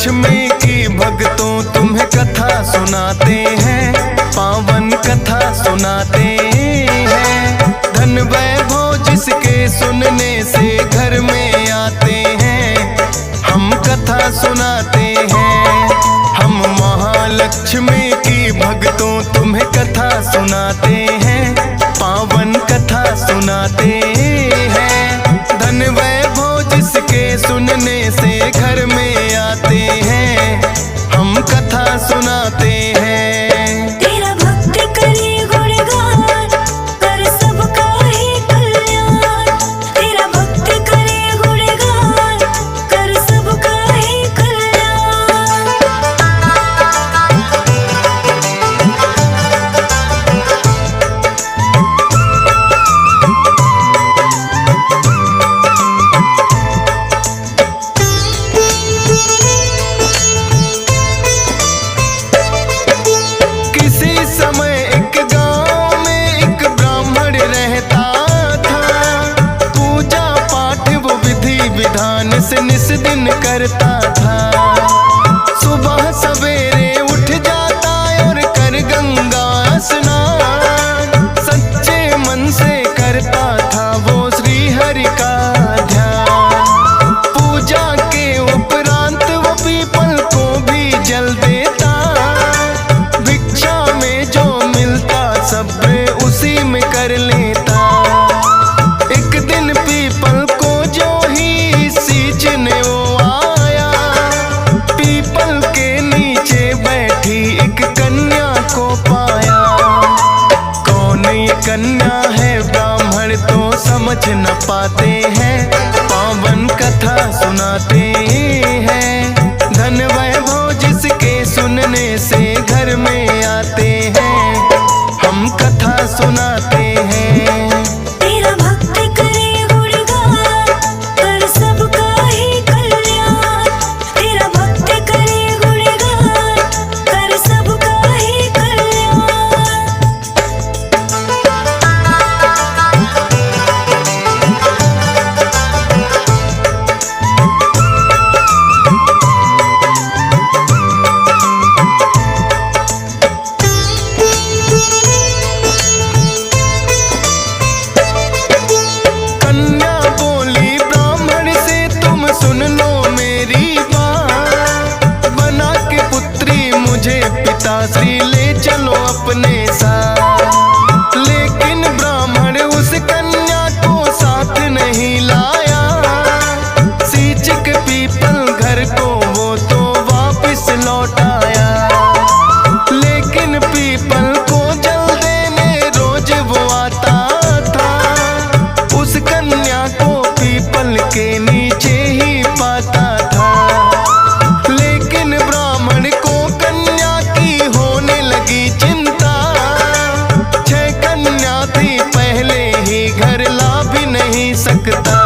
लक्ष्मी की भक्तों तुम्हें कथा सुनाते हैं, पावन कथा सुनाते हैं। धन वैभव जिसके सुनने से घर में आते हैं, हम कथा सुनाते हैं। हम महालक्ष्मी की भक्तों तुम्हें कथा सुनाते हैं, पावन कथा सुनाते हैं। धन वैभव जिसके सुनने से घर में आते हैं, हम कथा सुनाते हैं। तेरा भक्त करे गुणगान, कर सबका ही कल्याण। तेरा भक्त करे गुणगान, कर सबका ही कल्याण। समय एक गांव में एक ब्राह्मण रहता था। पूजा पाठ वो विधि विधान से निस दिन करता था। सुबह सवेरे उठ जाता और कर गंगा स्नान। सच्चे मन से करता था वो श्री हरि का ध्यान। पूजा के उपरांत वो पीपल को भी जल देता। सब उसी में कर लेता। एक दिन पीपल को जो ही सींचने वो आया, पीपल के नीचे बैठी एक कन्या को पाया। कौन ये कन्या है ब्राह्मण तो समझ न पाते हैं, पावन कथा सुनाते हैं। धन वैभव जिसके सुनने से घर में आते हैं, हम कथा सुनाते हैं। तेरा भक्त करे गुणगान, कर सबका ही कल्याण। तेरा भक्त करे गुणगान, कर सबका ही कल्याण। पिताश्री ले चलो अपने साथ। लेकिन ब्राह्मण उस कन्या को साथ नहीं लाया। सींच के पीपल घर को वो तो वापस लौट आया। लेकिन पीपल को जल देने रोज वो आता था। उस कन्या को पीपल के नीचे ही पाता था। लेकिन ब्राह्मण को होने लगी चिंता। 6 कन्या थी पहले ही घर ला भी नहीं सकता।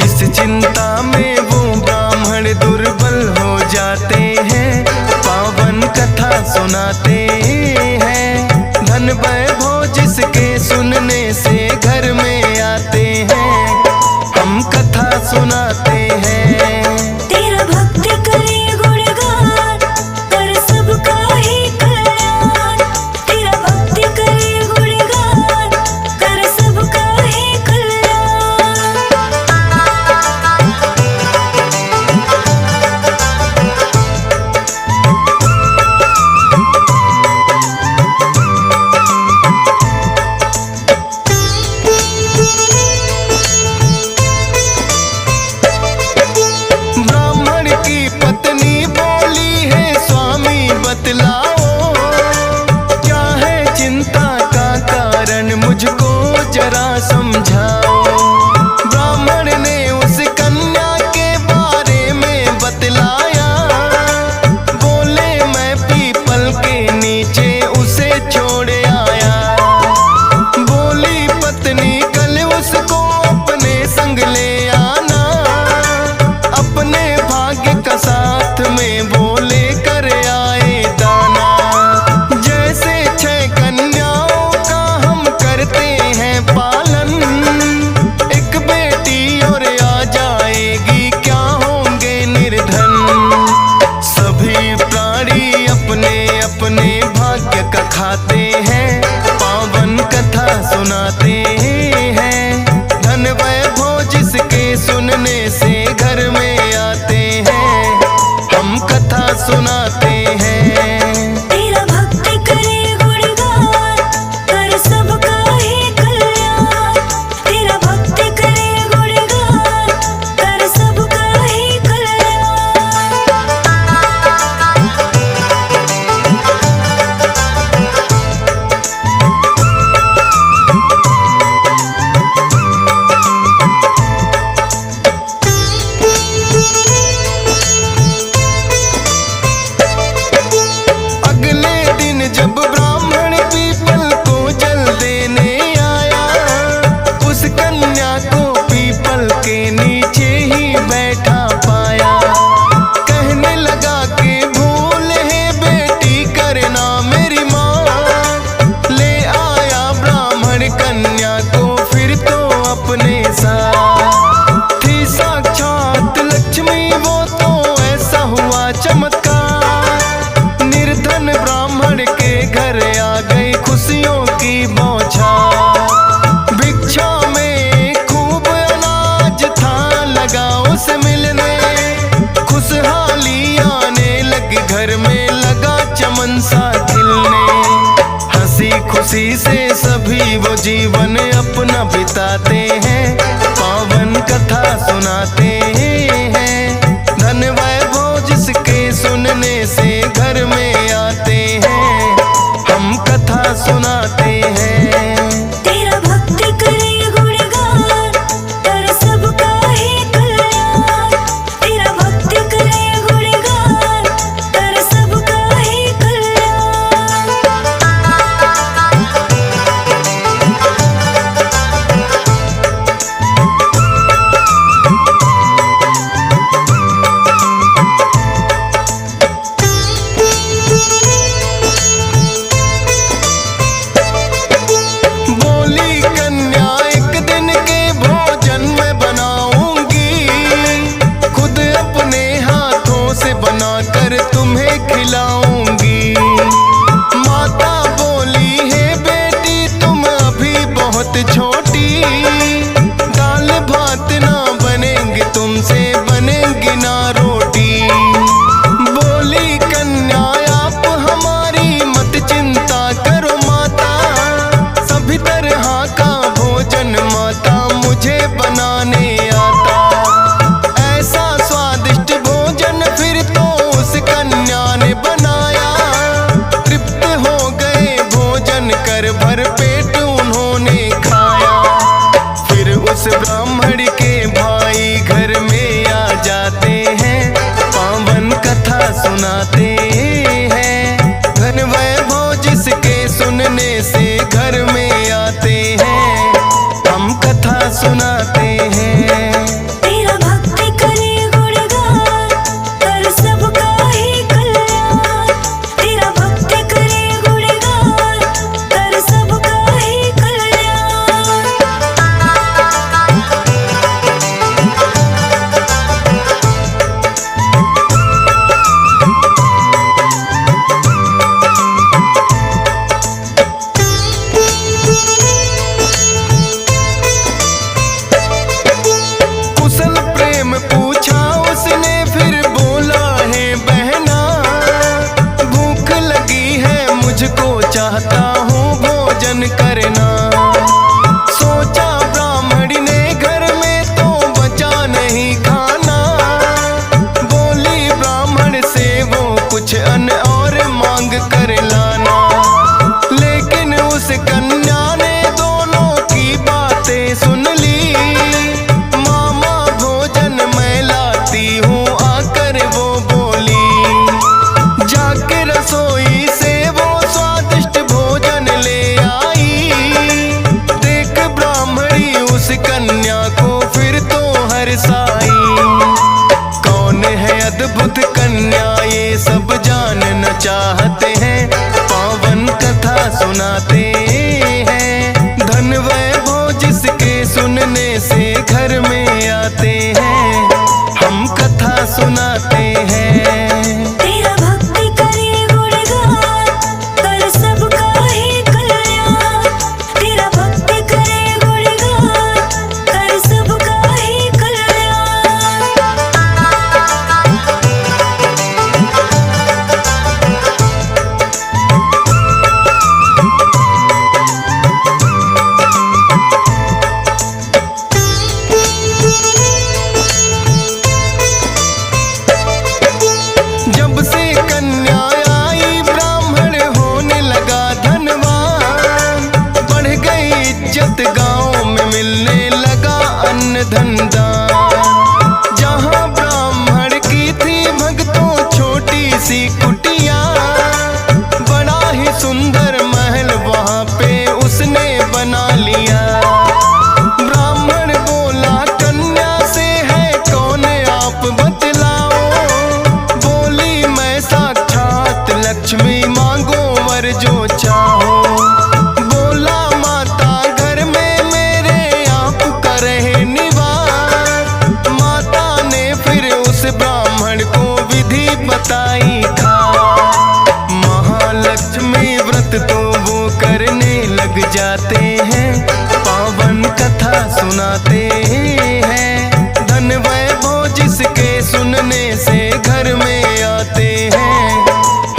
इस चिंता में वो ब्राह्मण दुर्बल हो जाते हैं, पावन कथा सुनाते हैं। धन वैभव जिसके सुनने से घर में आते हैं, हम कथा सुनाते हैं। तेरा भक्त करे गुणगान, कर सबका ही कल्याण। तेरा भक्त करे गुणगान, कर सबका ही कल्याण। उस कन्या को पीपल के नीचे ही बैठा पाया। कहने लगा कि भूल है बेटी करना मेरी माँ। ले आया ब्राह्मण कन्या को फिर तो अपने साथ। थी साक्षात लक्ष्मी वो तो ऐसा हुआ चमत्कार। निर्धन ब्राह्मण के घर आ गई खुशियों की बौछार। भिक्षा में खूब अनाज था लगा उसे मिलने। खुशहाली आने लगी घर में लगा चमन सा खिलने। हंसी खुशी से सभी वो जीवन अपना बिताते हैं। पावन कथा सुनाते हैं। धन वैभव जिसके सुनने से घर में आते हैं। हम कथा सुनाते हैं। तेरा भक्ति करे गुणगान कर सबका ही कल्याण। तेरा भक्ति करे गुणगान कर सबका ही कल्याण। बोली कन्या एक दिन के भोजन में बनाऊंगी। खुद अपने हाथों से बनाकर तुम्हें खिलाऊंगी। माता बोली है बेटी तुम अभी बहुत छोटी। दाल भात ना बनेंगे तुमसे बनेंगी ना रोटी। बोली कन्या आप हमारी मत चिंता करो माता। सभी तरह का भोजन माता मुझे बनाने आता। ऐसा स्वादिष्ट भोजन फिर तो उस कन्या ने बनाया। तृप्त हो गए भोजन कर भर पेट उन्होंने खाया। फिर उस ब्राह्मण के भाई घर में आ जाते हैं। पावन कथा सुनाते हैं। धन वैभव जिसके सुनने से घर में आते हैं। हम कथा सुनाते हैं। तेरा भक्ति करे गुणगान कर सबका ही कल्याण। तेरा भक्ति करे गुणगान कर सबका ही कल्याण। कुशल प्रेम पूछा उसने फिर बोला है बहना। भूख लगी है मुझको चाहता हूँ भोजन करना। सोचा ब्राह्मणी ने घर में तो बचा नहीं खाना। बोली ब्राह्मण से वो कुछ अन्न और मांग कर लाना। लेकिन उस कन्या ने दोनों की बातें सुन ली। मामा भोजन मैं लाती हूँ आकर वो बोली। जाके रसोई से वो स्वादिष्ट भोजन ले आई। देख ब्राह्मणी उस कन्या को फिर तो हर्षाई। कौन है अद्भुत कन्या ये सब जानना चाहते हैं। पावन कथा सुनाते हैं। धन वैभव जिसके सुनने से घर में आते हैं। हम कथा सुनाते हैं। तेरा भक्ति करे गुणगान कर सबका ही कल्याण। तेरा भक्ति करे गुणगान कर सबका ही कल्याण। धंधा। जहाँ ब्राह्मण की थी भक्तों छोटी सी कुटिया, बड़ा ही सुंदर महल वहाँ पे उसने बना लिया। बताई था। महालक्ष्मी व्रत तो वो करने लग जाते हैं, पावन कथा सुनाते हैं। धन वैभव जिसके सुनने से घर में आते हैं,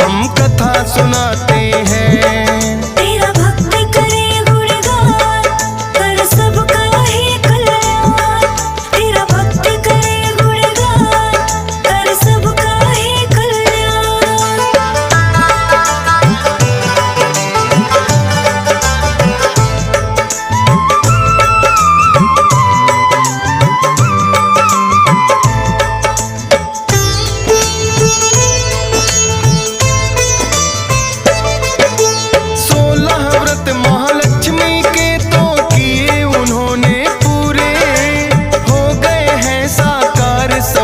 हम कथा सुनाते हैं। तेरा भक्त करे गुणगान, कर सबका ही कल्याण। तेरा भक्त करे गुणगान, कर सबका ही कल्याण।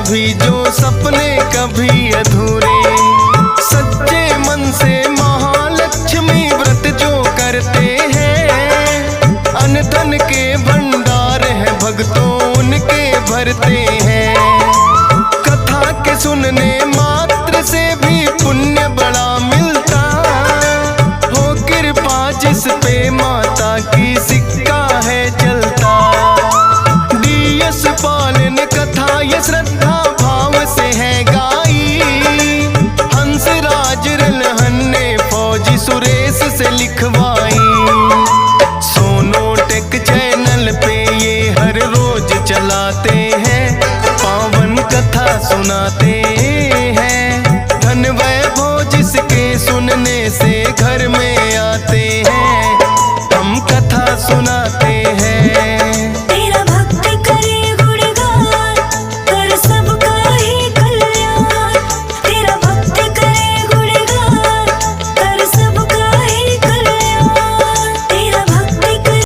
भी जो सपने कभी अधूरे, सच्चे मन से महालक्ष्मी व्रत जो करते हैं, अन्न धन के भंडार है भक्तों उनके भरते हैं। कथा के सुनने मात्र से भी पुण्य बड़ा मिलता, हो कृपा जिस पे माता की सिक्का है चलता। डीएस पालन कथा ये श्रद्धा भाव से है गाई, हंसराज रलहन ने फौजी सुरेश से लिखवाई। सोनोटेक चैनल पे ये हर रोज चलाते हैं, पावन कथा सुनाते हैं। धन वैभव जिसके सुनने से घर में आते हैं, हम कथा सुनाते हैं।